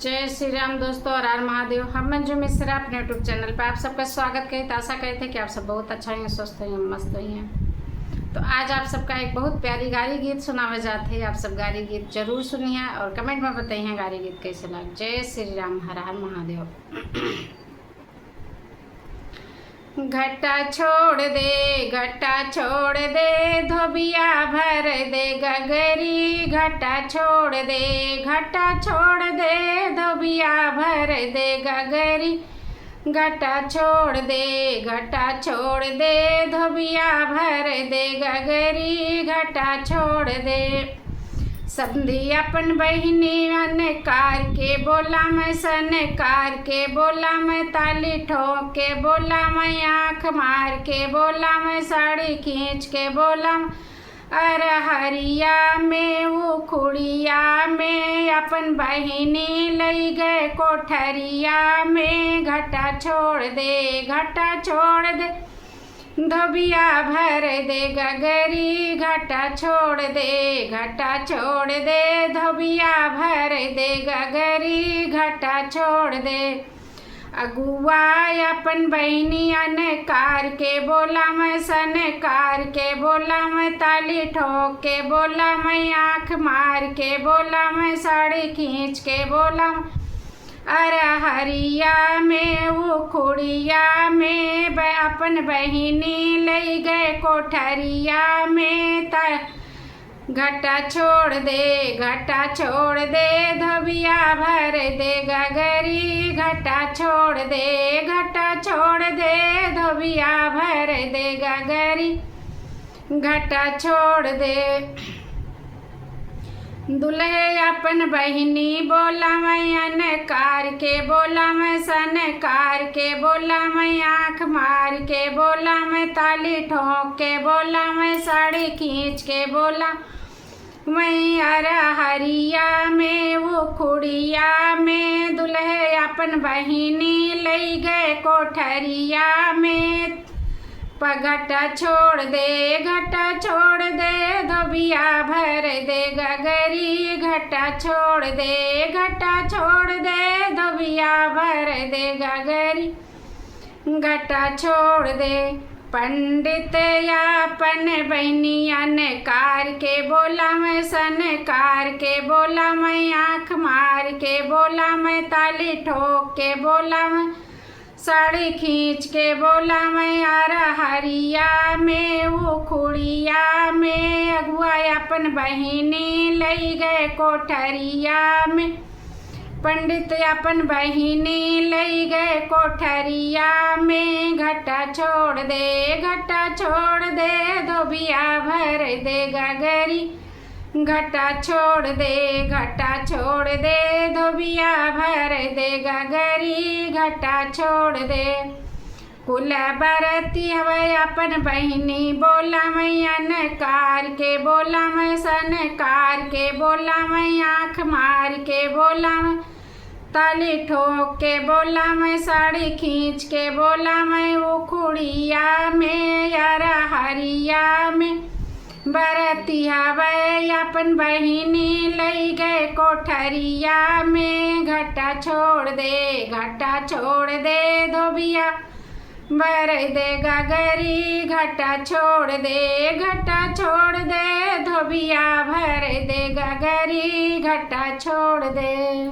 जय श्री राम दोस्तों और हर महादेव। हम मंजू मिश्रा अपने यूट्यूब चैनल पर आप सबका स्वागत करें। आशा करते हैं कि आप सब बहुत अच्छा हैं, स्वस्थ हैं, मस्त हैं। तो आज आप सबका एक बहुत प्यारी गारी गीत सुनावे जाते हैं। आप सब गारी गीत जरूर सुनिए और कमेंट में बताइए गारी गीत कैसे लगा। जय श्री राम, हर हर महादेव। घटा छोड़ दे धोबिया भर दे गगरी। घटा छोड़ दे धोबिया भर दे गगरी। घटा छोड़ दे धोबिया भर दे गगरी। घटा छोड़ दे समधी अपन बहिनी अनकार के बोला मैं, सनकार के बोला मैं, ताली ठोक के बोला मैं, आँख मार के बोला मैं, साड़ी खींच के बोला अरे हरिया में उखुड़िया में अपन बहिनी लई गए कोठरिया में। घटा छोड़ दे धोबिया भर दे गगरी। घटा छोड़ दे धोबिया भर दे गगरी। घटा छोड़ दे अगुआ अपन बहनी अनकार के बोला मैं, सनकार के बोला मैं, ताली ठोक के बोला मैं, आँख मार के बोला मैं, साड़ी खींच के बोला अरे हरिया में उखुड़िया में अपन बहिनी लई गए कोठरिया में। घटा छोड़ दे धोबिया भर दे गगरी। घटा छोड़ दे धोबिया भर दे गगरी। घटा छोड़ दे दुल्हे अपन बहिनी बोला मैं, अनकार के बोला मैं, सनकार के बोला मैं, आँख मार के बोला मैं, ताली ठोक के बोला मैं, साड़ी खींच के बोला मैं अरे हरिया में उखुड़िया में। दुल्हे अपन बहिनी लई गए कोठरिया में। घटा छोड़ दे धोबिया भर दे गगरी। घटा छोड़ दे धोबिया भर दे गगरी। घटा छोड़ दे पंडित अपन बहनी अनकार के बोला मैं, सनकार के बोला मैं, आँख मार के बोला मैं, ताली ठोक के बोला मैं, साड़ी खींच के बोला मैं आरा हरिया में उखुड़िया में। अगुआ अपन बहिनी लई गए कोठरिया में। पंडित अपन बहिनी लई गए कोठरिया में। घटा छोड़ दे धोबिया भर दे गगरी। घटा छोड़ दे धोबिया भर दे गगरी। घटा छोड़ दे कुल बरती हवे अपन बहिनी बोला मैं, अनकार के बोला मैं, सनकार के बोला मैं, आँख मार के बोला मैं, ताली ठोक के बोला मैं, साड़ी खींच के बोला मैं, उखुड़िया में यारा हरिया में। बरती हवे अपन बहिनी लई गए कोठरिया में। घटा छोड़ दे धोबिया भर दे गगरी। घटा छोड़ दे धोबिया भर दे गगरी। घटा छोड़ दे।